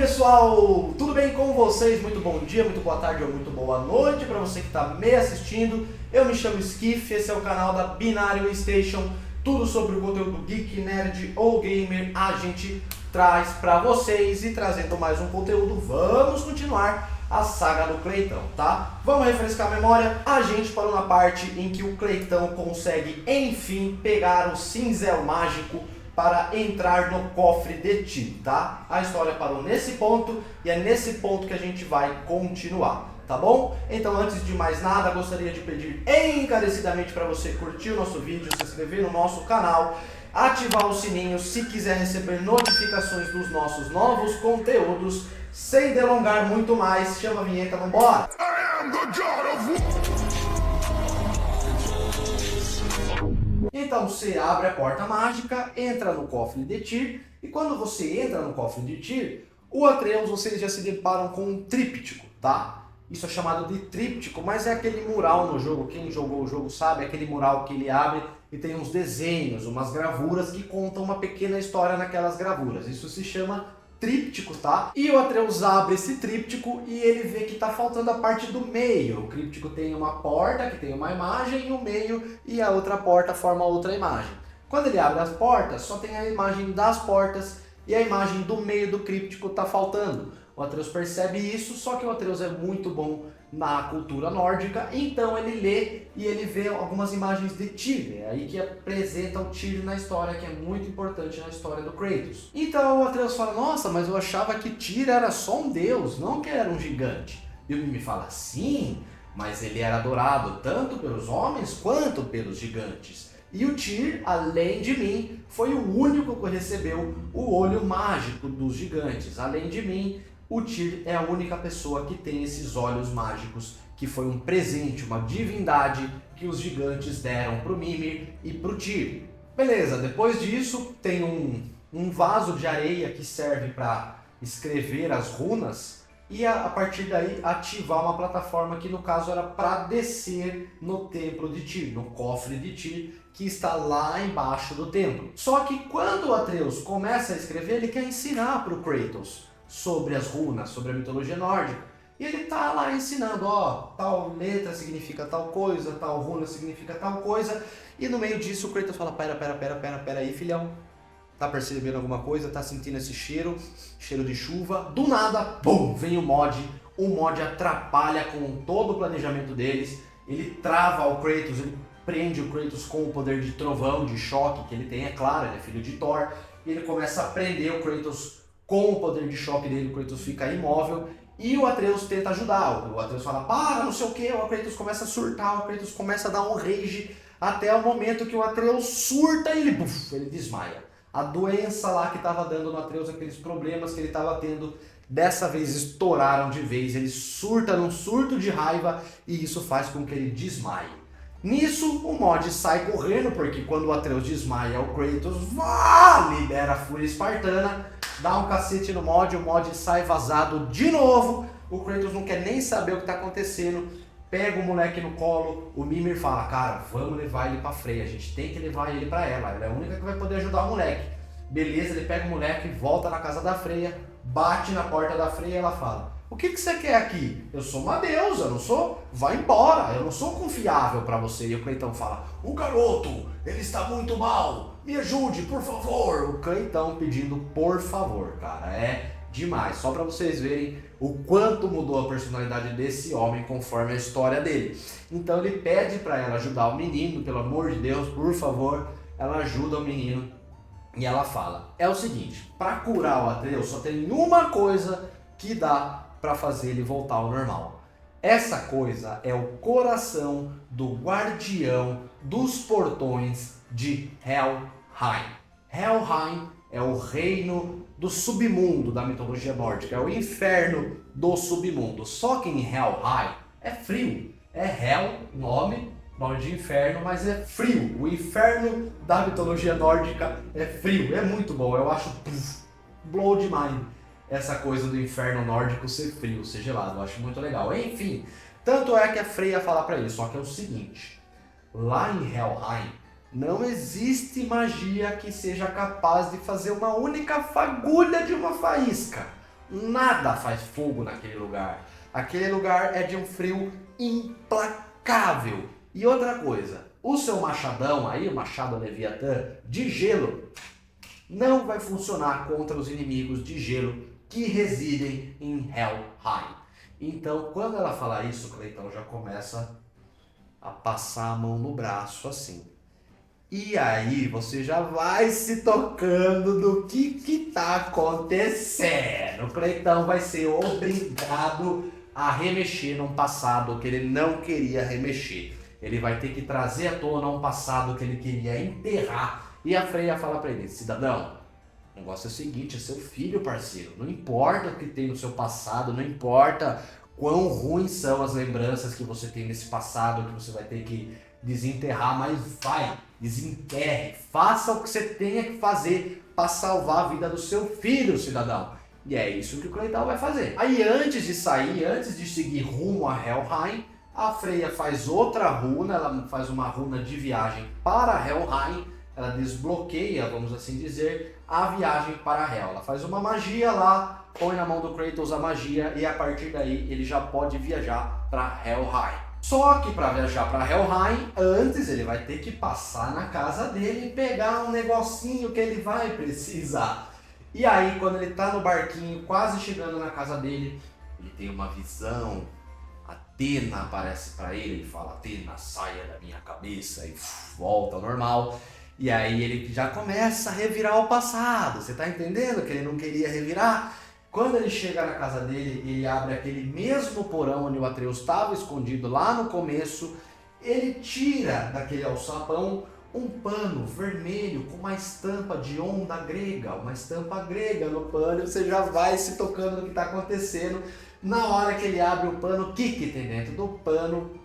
pessoal, tudo bem com vocês? Muito bom dia, muito boa tarde ou muito boa noite para você que está me assistindo. Eu me chamo Skiff, esse é o canal da Binário Station. Tudo sobre o conteúdo geek, nerd ou gamer a gente traz para vocês. E trazendo mais um conteúdo, vamos continuar a saga do Cleitão, tá? Vamos refrescar a memória. A gente parou na parte em que o Cleitão consegue, enfim, pegar o cinzel mágico para entrar no cofre de Tyr, tá? A história parou nesse ponto e é nesse ponto que a gente vai continuar, tá bom? Então, antes de mais nada, gostaria de pedir encarecidamente para você curtir o nosso vídeo, se inscrever no nosso canal, ativar o sininho se quiser receber notificações dos nossos novos conteúdos. Sem delongar muito mais, chama a vinheta, vambora! Então você abre a porta mágica, entra no cofre de Tyr, e quando você entra no cofre de Tyr, o Atreus, vocês já se deparam com um tríptico, tá? Isso é chamado de tríptico, mas é aquele mural no jogo, quem jogou o jogo sabe, é aquele mural que ele abre e tem uns desenhos, umas gravuras que contam uma pequena história naquelas gravuras. Isso se chama tríptico, tá? E o Atreus abre esse tríptico e ele vê que tá faltando a parte do meio. O tríptico tem uma porta que tem uma imagem no meio e a outra porta forma outra imagem. Quando ele abre as portas, só tem a imagem das portas e a imagem do meio do tríptico tá faltando. O Atreus percebe isso, só que o Atreus é muito bom na cultura nórdica, então ele lê e ele vê algumas imagens de Tyr, é aí que apresenta o Tyr na história, que é muito importante na história do Kratos. Então o Atreus fala, nossa, mas eu achava que Tyr era só um deus, não que era um gigante. E o Mimir fala, sim, mas ele era adorado tanto pelos homens quanto pelos gigantes. E o Tyr, além de mim, foi o único que recebeu o olho mágico dos gigantes. Além de mim, o Tyr é a única pessoa que tem esses olhos mágicos, que foi um presente, uma divindade que os gigantes deram pro Mimir e pro Tyr. Beleza, depois disso tem um vaso de areia que serve para escrever as runas e a partir daí ativar uma plataforma que no caso era para descer no templo de Tyr, no cofre de Tyr, que está lá embaixo do templo. Só que quando o Atreus começa a escrever, ele quer ensinar para o Kratos sobre as runas, sobre a mitologia nórdica. E ele tá lá ensinando, ó, tal letra significa tal coisa, tal runa significa tal coisa. E no meio disso o Kratos fala, pera aí, filhão. Tá percebendo alguma coisa? Tá sentindo esse cheiro de chuva? Do nada, bum, vem o mod atrapalha com todo o planejamento deles. Ele trava o Kratos, ele prende o Kratos com o poder de trovão, de choque que ele tem, é claro, ele é filho de Thor. E ele começa a prender o Kratos com o poder de choque dele, o Kratos fica imóvel e o Atreus tenta ajudar. O Atreus fala, para, não sei o que, o Kratos começa a surtar, o Kratos começa a dar um rage, até o momento que o Atreus surta e ele desmaia. A doença lá que estava dando no Atreus, aqueles problemas que ele estava tendo, dessa vez estouraram de vez, ele surta num surto de raiva e isso faz com que ele desmaie. Nisso, o mod sai correndo, porque quando o Atreus desmaia, o Kratos libera a fúria espartana, dá um cacete no mod, o mod sai vazado de novo, o Kratos não quer nem saber o que está acontecendo, pega o moleque no colo, o Mimir fala, cara, vamos levar ele pra Freya, a gente tem que levar ele pra ela é a única que vai poder ajudar o moleque. Beleza, ele pega o moleque, volta na casa da Freya, bate na porta da Freya e ela fala, o que você quer aqui? Eu sou uma deusa, eu não sou? Vai embora, eu não sou confiável pra você. E o Cleitão fala, o garoto, ele está muito mal, me ajude, por favor. O Cleitão pedindo por favor, cara, é demais. Só pra vocês verem o quanto mudou a personalidade desse homem conforme a história dele. Então ele pede pra ela ajudar o menino, pelo amor de Deus, por favor. Ela ajuda o menino e ela fala, é o seguinte, pra curar o Atreus só tem uma coisa que dá para fazer ele voltar ao normal. Essa coisa é o coração do guardião dos portões de Helheim. Helheim é o reino do submundo da mitologia nórdica, é o inferno do submundo. Só que em Helheim é frio. É Hel, nome de inferno, mas é frio. O inferno da mitologia nórdica é frio. É muito bom, eu acho blow de mind. Essa coisa do inferno nórdico ser frio, ser gelado, eu acho muito legal. Enfim, tanto é que a Freya fala pra ele, só que é o seguinte, lá em Helheim não existe magia que seja capaz de fazer uma única fagulha de uma faísca. Nada faz fogo naquele lugar. Aquele lugar é de um frio implacável. E outra coisa, o seu machadão aí, o machado Leviatã de gelo, não vai funcionar contra os inimigos de gelo que residem em Helheim. Então, quando ela falar isso, Cleitão já começa a passar a mão no braço assim. E aí você já vai se tocando do que tá acontecendo. O Cleitão vai ser obrigado a remexer num passado que ele não queria remexer. Ele vai ter que trazer à tona um passado que ele queria enterrar. E a Freya fala pra ele: cidadão, o negócio é o seguinte, é seu filho, parceiro. Não importa o que tem no seu passado, não importa quão ruins são as lembranças que você tem nesse passado, que você vai ter que desenterrar, mas vai, desenterre, faça o que você tenha que fazer para salvar a vida do seu filho, cidadão. E é isso que o Cleitão vai fazer. Aí antes de sair, antes de seguir rumo a Helheim, a Freya faz outra runa, ela faz uma runa de viagem para Helheim, ela desbloqueia, vamos assim dizer, a viagem para Hel. Ela faz uma magia lá, põe na mão do Kratos a magia e a partir daí ele já pode viajar para Helheim. Só que para viajar para Helheim, antes ele vai ter que passar na casa dele e pegar um negocinho que ele vai precisar. E aí, quando ele tá no barquinho, quase chegando na casa dele, ele tem uma visão. Athena aparece para ele fala: Athena, saia da minha cabeça, e volta ao normal. E aí ele já começa a revirar o passado. Você tá entendendo que ele não queria revirar? Quando ele chega na casa dele, ele abre aquele mesmo porão onde o Atreus estava escondido lá no começo. Ele tira daquele alçapão um pano vermelho com uma estampa de onda grega, uma estampa grega no pano. Você já vai se tocando no que está acontecendo. Na hora que ele abre o pano, o que tem dentro do pano?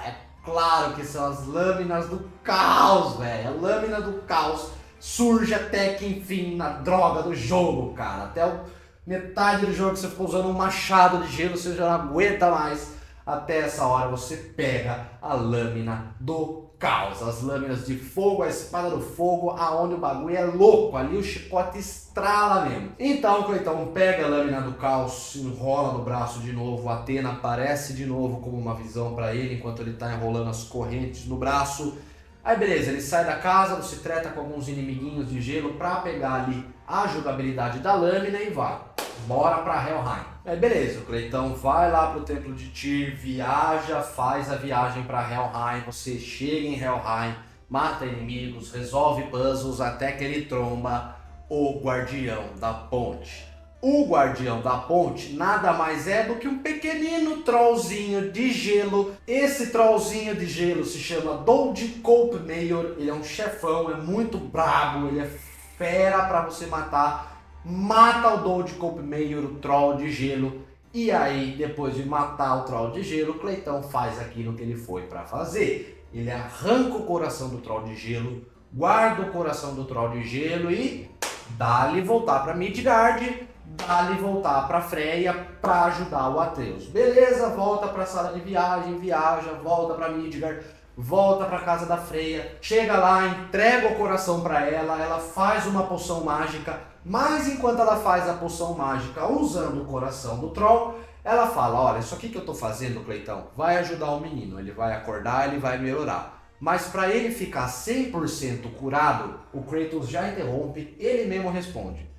É claro que são as lâminas do caos, velho. A lâmina do caos surge até que enfim na droga do jogo, cara. Até metade do jogo que você ficou usando um machado de gelo, você já não aguenta mais. Até essa hora você pega a lâmina do caos, as lâminas de fogo, a espada do fogo, aonde o bagulho é louco, ali o chicote estrala mesmo. Então o Cleitão pega a lâmina do caos, se enrola no braço de novo, a Athena aparece de novo como uma visão para ele, enquanto ele tá enrolando as correntes no braço. Aí beleza, ele sai da casa, se treta com alguns inimiguinhos de gelo pra pegar ali a jogabilidade da lâmina e vai. Bora pra Helheim. Aí beleza, o Cleitão vai lá pro templo de Tyr, viaja, faz a viagem pra Helheim, você chega em Helheim, mata inimigos, resolve puzzles até que ele tromba o Guardião da Ponte. O Guardião da Ponte nada mais é do que um pequenino trollzinho de gelo. Esse trollzinho de gelo se chama Dold Cope-Mayor, ele é um chefão, é muito brabo, ele é fera pra você matar. Mata o Dold Cope-Mayor, o troll de gelo, e aí depois de matar o troll de gelo, o Cleitão faz aquilo que ele foi pra fazer. Ele arranca o coração do troll de gelo, guarda o coração do troll de gelo e dá-lhe voltar pra Midgard, dá-lhe voltar pra Freya pra ajudar o Atreus. Beleza, volta pra sala de viagem, viaja, volta pra Midgard, volta pra casa da Freya, chega lá, entrega o coração pra ela, ela faz uma poção mágica, mas enquanto ela faz a poção mágica usando o coração do troll, ela fala: olha, isso aqui que eu tô fazendo, Cleitão, vai ajudar o menino, ele vai acordar, ele vai melhorar. Mas para ele ficar 100% curado, o Kratos já interrompe, ele mesmo responde: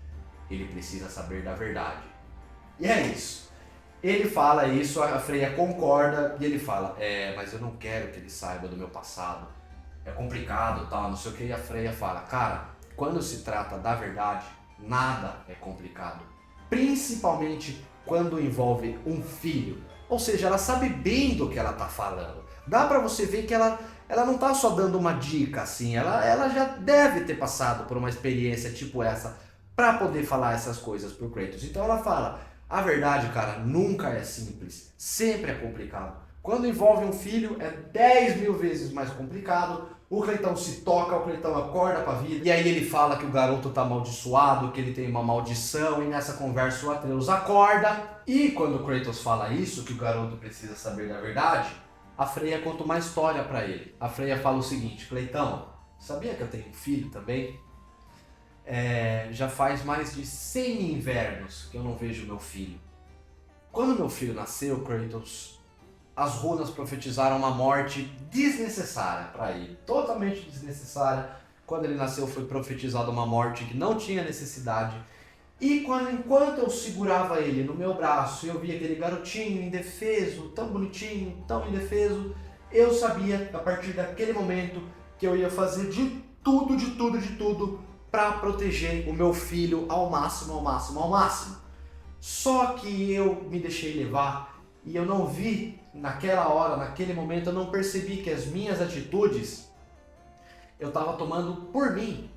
ele precisa saber da verdade. E é isso. Ele fala isso, a Freya concorda e ele fala: mas eu não quero que ele saiba do meu passado. É complicado, tal, não sei o que. E a Freya fala: cara, quando se trata da verdade, nada é complicado. Principalmente quando envolve um filho. Ou seja, ela sabe bem do que ela tá falando. Dá pra você ver que ela não tá só dando uma dica assim, ela já deve ter passado por uma experiência tipo essa pra poder falar essas coisas pro Kratos. Então ela fala: a verdade, cara, nunca é simples, sempre é complicado. Quando envolve um filho, é 10 mil vezes mais complicado. O Cleitão se toca, o Cleitão acorda pra vida. E aí ele fala que o garoto tá amaldiçoado, que ele tem uma maldição. E nessa conversa o Atreus acorda. E quando o Kratos fala isso, que o garoto precisa saber da verdade, a Freya conta uma história pra ele. A Freya fala o seguinte: Cleitão, sabia que eu tenho um filho também? Já faz mais de 100 invernos que eu não vejo meu filho. Quando meu filho nasceu, Kratos, as runas profetizaram uma morte desnecessária para ele, totalmente desnecessária. Quando ele nasceu foi profetizada uma morte que não tinha necessidade. E enquanto eu segurava ele no meu braço e eu via aquele garotinho indefeso, tão bonitinho, tão indefeso, eu sabia, a partir daquele momento, que eu ia fazer de tudo para proteger o meu filho ao máximo, ao máximo, ao máximo. Só que eu me deixei levar e eu não vi, naquela hora, naquele momento, eu não percebi que as minhas atitudes eu estava tomando por mim,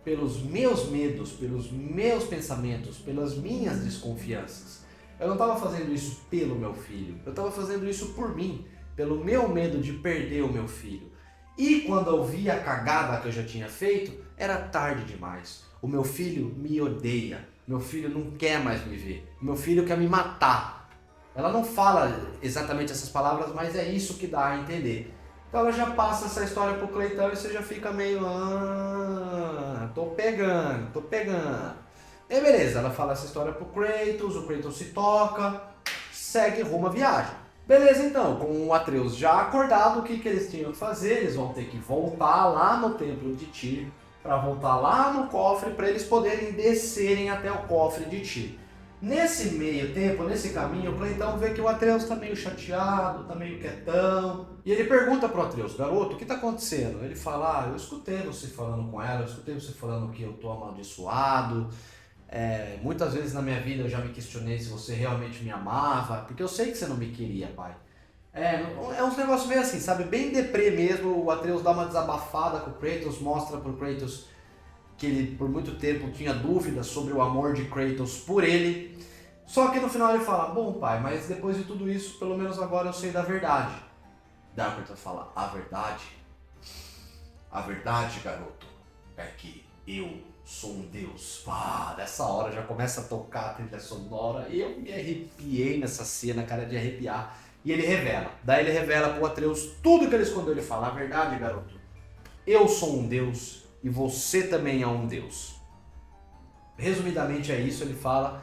pelos meus medos, pelos meus pensamentos, pelas minhas desconfianças. Eu não estava fazendo isso pelo meu filho, eu estava fazendo isso por mim, pelo meu medo de perder o meu filho. E quando eu vi a cagada que eu já tinha feito, era tarde demais. O meu filho me odeia, meu filho não quer mais me ver, meu filho quer me matar. Ela não fala exatamente essas palavras, mas é isso que dá a entender. Então ela já passa essa história pro Cleitão e você já fica meio... tô pegando. E beleza, ela fala essa história pro Kratos, o Kratos se toca, segue rumo à viagem. Beleza, então, com o Atreus já acordado, o que eles tinham que fazer? Eles vão ter que voltar lá no templo de Tyr, para voltar lá no cofre, para eles poderem descerem até o cofre de Tyr. Nesse meio tempo, nesse caminho, o Cleitão vê que o Atreus está meio chateado, está meio quietão. E ele pergunta pro Atreus: garoto, o que está acontecendo? Ele fala: eu escutei você falando com ela, eu escutei você falando que eu tô amaldiçoado. Muitas vezes na minha vida eu já me questionei se você realmente me amava, porque eu sei que você não me queria, pai. É uns negócios meio assim, sabe? Bem deprê mesmo. O Atreus dá uma desabafada com o Kratos, mostra pro Kratos que ele por muito tempo tinha dúvidas sobre o amor de Kratos por ele. Só que no final ele fala: bom pai, mas depois de tudo isso, pelo menos agora eu sei da verdade. Daí Kratos fala: a verdade? A verdade, garoto, é que eu sou um deus. Nessa hora já começa a tocar a trilha sonora. Eu me arrepiei nessa cena, cara, de arrepiar. E ele revela. Daí ele revela pro Atreus tudo que ele escondeu. Ele fala: a verdade, garoto, eu sou um deus e você também é um deus. Resumidamente é isso, ele fala.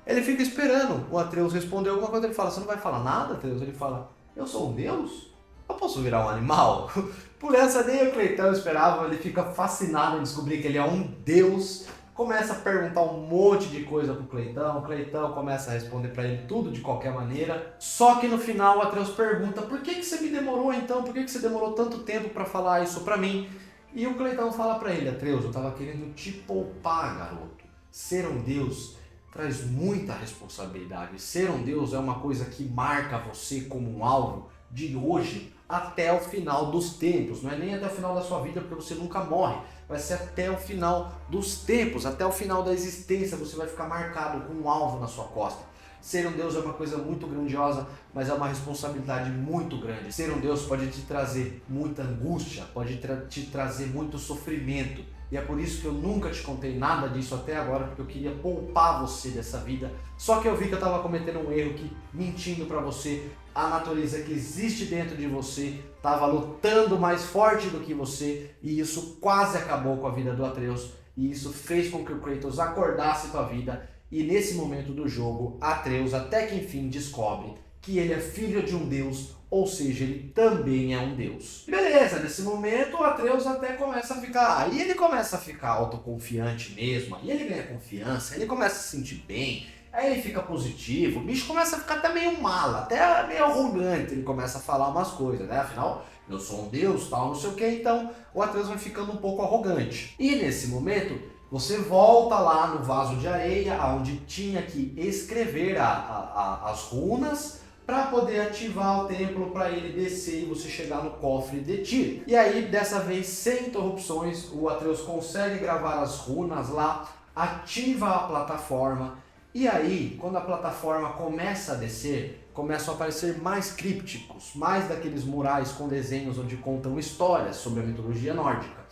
Ele fica esperando o Atreus responder alguma coisa. Ele fala: você não vai falar nada, Atreus? Ele fala: eu sou um deus? Eu posso virar um animal? Por essa nem o Cleitão esperava. Ele fica fascinado em descobrir que ele é um deus. Começa a perguntar um monte de coisa pro Cleitão. O Cleitão começa a responder pra ele tudo de qualquer maneira. Só que no final o Atreus pergunta: por que você me demorou então? Por que você demorou tanto tempo pra falar isso pra mim? E o Cleitão fala pra ele: Atreus, eu tava querendo te poupar, garoto. Ser um deus traz muita responsabilidade. Ser um deus é uma coisa que marca você como um alvo de hoje até o final dos tempos. Não é nem até o final da sua vida, porque você nunca morre. Vai ser até o final dos tempos, até o final da existência. Você vai ficar marcado com um alvo na sua costa. Ser um deus é uma coisa muito grandiosa, mas é uma responsabilidade muito grande. Ser um deus pode te trazer muita angústia, pode te trazer muito sofrimento. E é por isso que eu nunca te contei nada disso até agora, porque eu queria poupar você dessa vida. Só que eu vi que eu estava cometendo um erro, que mentindo para você, a natureza que existe dentro de você estava lutando mais forte do que você, e isso quase acabou com a vida do Atreus, e isso fez com que o Kratos acordasse com a vida. E nesse momento do jogo, Atreus até que enfim descobre que ele é filho de um deus, ou seja, ele também é um deus. Beleza, nesse momento o Atreus até começa a ficar, aí ele começa a ficar autoconfiante mesmo, aí ele ganha confiança, ele começa a se sentir bem, aí ele fica positivo, o bicho começa a ficar até meio mala, até meio arrogante, ele começa a falar umas coisas, né? Afinal, eu sou um deus, tal, não sei o que, então o Atreus vai ficando um pouco arrogante. E nesse momento, você volta lá no vaso de areia, onde tinha que escrever as runas para poder ativar o templo, para ele descer e você chegar no cofre de Tyr. E aí, dessa vez, sem interrupções, o Atreus consegue gravar as runas lá, ativa a plataforma. E aí, quando a plataforma começa a descer, começam a aparecer mais crípticos, mais daqueles murais com desenhos onde contam histórias sobre a mitologia nórdica.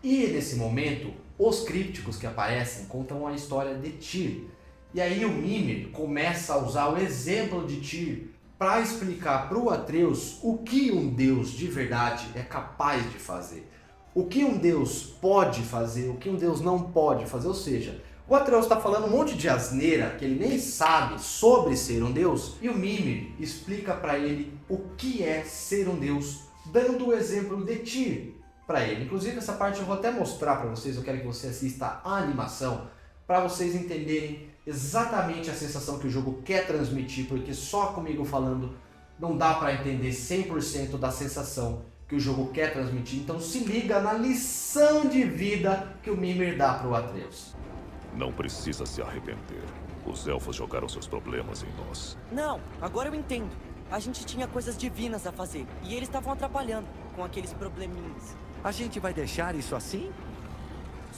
E nesse momento, os crípticos que aparecem contam a história de Tyr. E aí o Mimir começa a usar o exemplo de Tyr para explicar para o Atreus o que um deus de verdade é capaz de fazer. o que um Deus pode fazer, o que um Deus não pode fazer. Ou seja, o Atreus está falando um monte de asneira que ele nem sabe sobre ser um Deus, e o Mimir explica para ele o que é ser um Deus, dando o exemplo de Tyr para ele. Inclusive essa parte eu vou até mostrar para vocês, eu quero que você assista a animação, para vocês entenderem exatamente a sensação que o jogo quer transmitir, porque só comigo falando não dá para entender 100% da sensação que o jogo quer transmitir. Então se liga na lição de vida que o Mimir dá para o Atreus. Não precisa se arrepender. Os elfos jogaram seus problemas em nós. Não, agora eu entendo. A gente tinha coisas divinas a fazer e eles estavam atrapalhando com aqueles probleminhas. A gente vai deixar isso assim?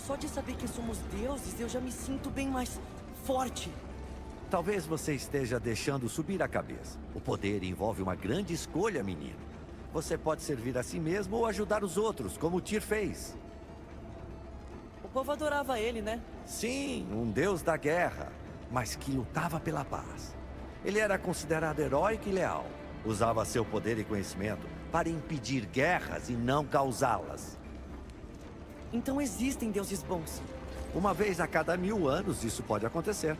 Só de saber que somos deuses, eu já me sinto bem mais forte. Talvez você esteja deixando subir a cabeça. O poder envolve uma grande escolha, menino. Você pode servir a si mesmo ou ajudar os outros, como o Tyr fez. O povo adorava ele, né? Sim, um deus da guerra, mas que lutava pela paz. Ele era considerado heróico e leal. Usava seu poder e conhecimento para impedir guerras e não causá-las. Então existem deuses bons. Uma vez a cada 1000 anos isso pode acontecer.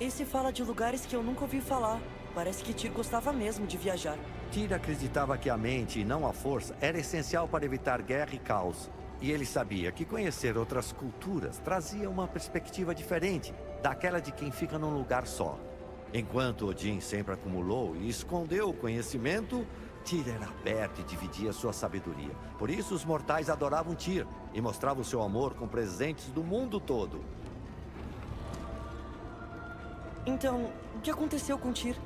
Esse fala de lugares que eu nunca ouvi falar. Parece que Tyr gostava mesmo de viajar. Tyr acreditava que a mente e não a força era essencial para evitar guerra e caos. E ele sabia que conhecer outras culturas trazia uma perspectiva diferente daquela de quem fica num lugar só. Enquanto Odin sempre acumulou e escondeu o conhecimento, Tyr era aberto e dividia sua sabedoria. Por isso os mortais adoravam Tyr e mostravam seu amor com presentes do mundo todo. Então, o que aconteceu com Tyr?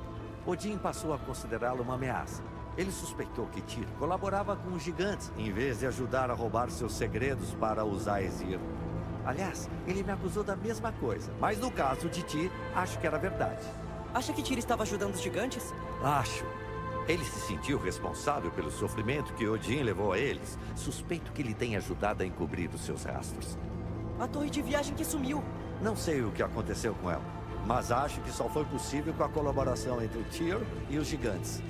Odin passou a considerá-lo uma ameaça. Ele suspeitou que Tyr colaborava com os gigantes, em vez de ajudar a roubar seus segredos para os Aesir. Aliás, ele me acusou da mesma coisa, mas no caso de Tyr, acho que era verdade. Acha que Tyr estava ajudando os gigantes? Acho. Ele se sentiu responsável pelo sofrimento que Odin levou a eles. Suspeito que ele tenha ajudado a encobrir os seus rastros. A torre de viagem que sumiu. Não sei o que aconteceu com ela, mas acho que só foi possível com a colaboração entre Tyr e os gigantes.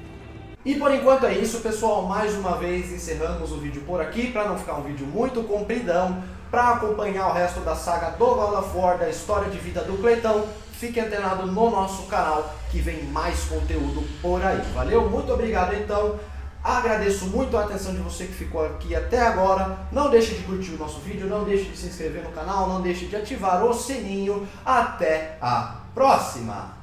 E por enquanto é isso, pessoal. Mais uma vez encerramos o vídeo por aqui, para não ficar um vídeo muito compridão. Para acompanhar o resto da saga do God of War, da história de vida do Cleitão, fique antenado no nosso canal, que vem mais conteúdo por aí. Valeu? Muito obrigado então. Agradeço muito a atenção de você que ficou aqui até agora. Não deixe de curtir o nosso vídeo, não deixe de se inscrever no canal, não deixe de ativar o sininho. Até a próxima!